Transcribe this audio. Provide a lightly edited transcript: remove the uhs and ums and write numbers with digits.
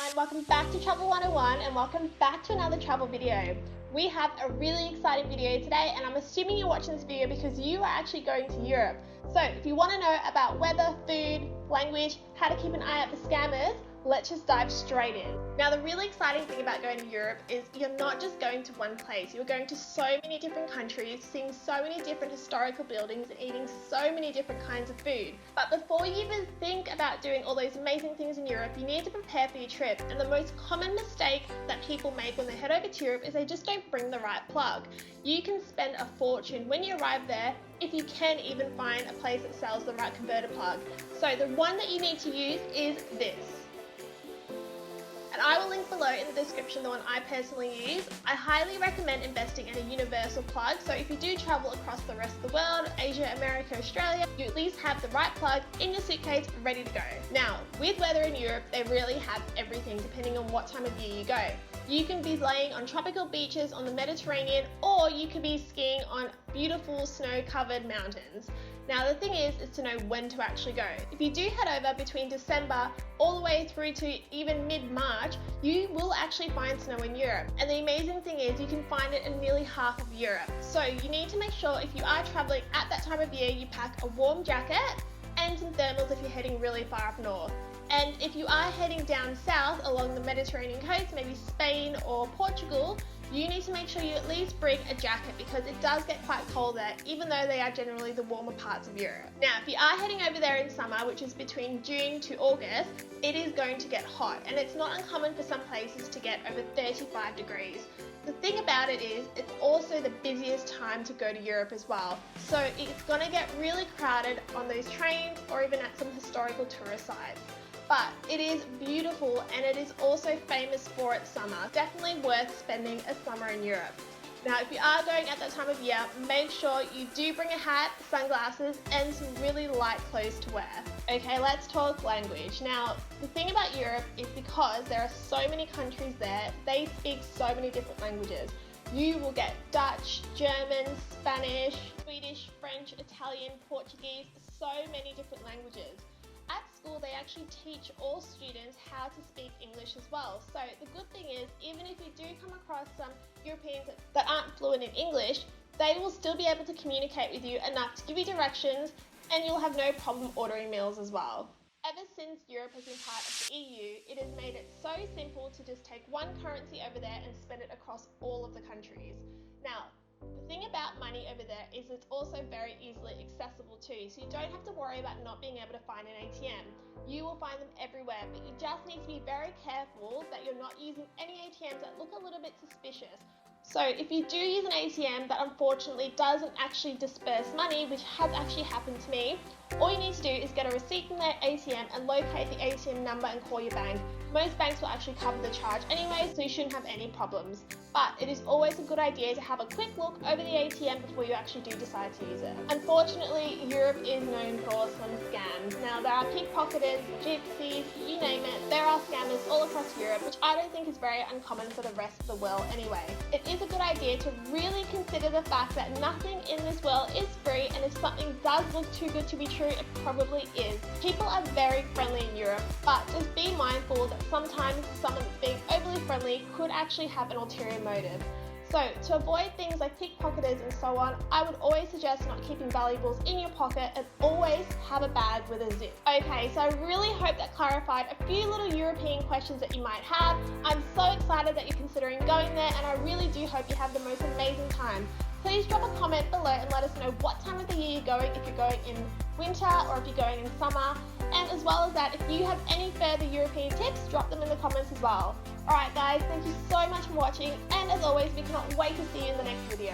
and welcome back to Travel 101 and welcome back to another travel video. We have a really exciting video today and I'm assuming you're watching this video because you are actually going to Europe. So if you want to know about weather, food, language, how to keep an eye out for scammers, let's just dive straight in. Now the really exciting thing about going to Europe is you're not just going to one place, you're going to so many different countries, seeing so many different historical buildings and eating so many different kinds of food. But before you even think about doing all those amazing things in Europe, you need to prepare for your trip. And the most common mistake that people make when they head over to Europe is they just don't bring the right plug. You can spend a fortune when you arrive there if you can even find a place that sells the right converter plug. So the one that you need to use is this. And I will link below in the description the one I personally use. I highly recommend investing in a universal plug, so if you do travel across the rest of the world, Asia, America, Australia, you at least have the right plug in your suitcase ready to go. Now, with weather in Europe, they really have everything depending on what time of year you go. You can be laying on tropical beaches on the Mediterranean, or you could be skiing on beautiful snow-covered mountains. Now the thing is to know when to actually go. If you do head over between December all the way through to even mid-March, you will actually find snow in Europe. And the amazing thing is you can find it in nearly half of Europe. So you need to make sure if you are traveling at that time of year, you pack a warm jacket and some thermals if you're heading really far up north. And if you are heading down south along the Mediterranean coast, maybe Spain or Portugal, you need to make sure you at least bring a jacket because it does get quite cold there, even though they are generally the warmer parts of Europe. Now, if you are heading over there in summer, which is between June to August, it is going to get hot, and it's not uncommon for some places to get over 35 degrees. The thing about it is, it's also the busiest time to go to Europe as well. So it's going to get really crowded on those trains or even at some historical tourist sites. But it is beautiful and it is also famous for its summer. Definitely worth spending a summer in Europe. Now if you are going at that time of year, make sure you do bring a hat, sunglasses and some really light clothes to wear. Okay, let's talk language. Now the thing about Europe is because there are so many countries there, they speak so many different languages. You will get Dutch, German, Spanish, Swedish, French, Italian, Portuguese, so many different languages. At school, they actually teach all students how to speak English as well. So the good thing is, even if you do come across some Europeans that aren't fluent in English, they will still be able to communicate with you enough to give you directions, and you'll have no problem ordering meals as well. Ever since Europe has been part of the EU, it has made it so simple to just take one currency over there and spend it across all of the countries. Now, the thing about money over there is it's also very easily accessible too, so you don't have to worry about not being able to find an ATM. You will find them everywhere, but you just need to be very careful that you're not using any ATMs that look a little bit suspicious. So if you do use an ATM that unfortunately doesn't actually disperse money, which has actually happened to me, all you need to do is get a receipt from their ATM and locate the ATM number and call your bank. Most banks will actually cover the charge anyway, so you shouldn't have any problems. But it is always a good idea to have a quick look over the ATM before you actually do decide to use it. Unfortunately, Europe is known for some scams. Now there are pickpocketers, gypsies, you name it, there are scammers all across Europe, which I don't think is very uncommon for the rest of the world anyway. It is a good idea to really consider the fact that nothing in this world is free, and if something does look too good to be true, it probably is. People are very friendly in Europe, but just be mindful that sometimes someone that's being overly friendly could actually have an ulterior motive. So to avoid things like pickpocketers and so on, I would always suggest not keeping valuables in your pocket and always have a bag with a zip. Okay, so I really hope that clarified a few little European questions that you might have. I'm so excited that you're considering going there, and I really do hope you have the most amazing time. Please drop a comment below and let us know what time of the year you're going, if you're going in winter or if you're going in summer. And as well as that, if you have any further European tips, drop them in the comments as well. Alright guys, thank you so much for watching, and as always, we cannot wait to see you in the next video.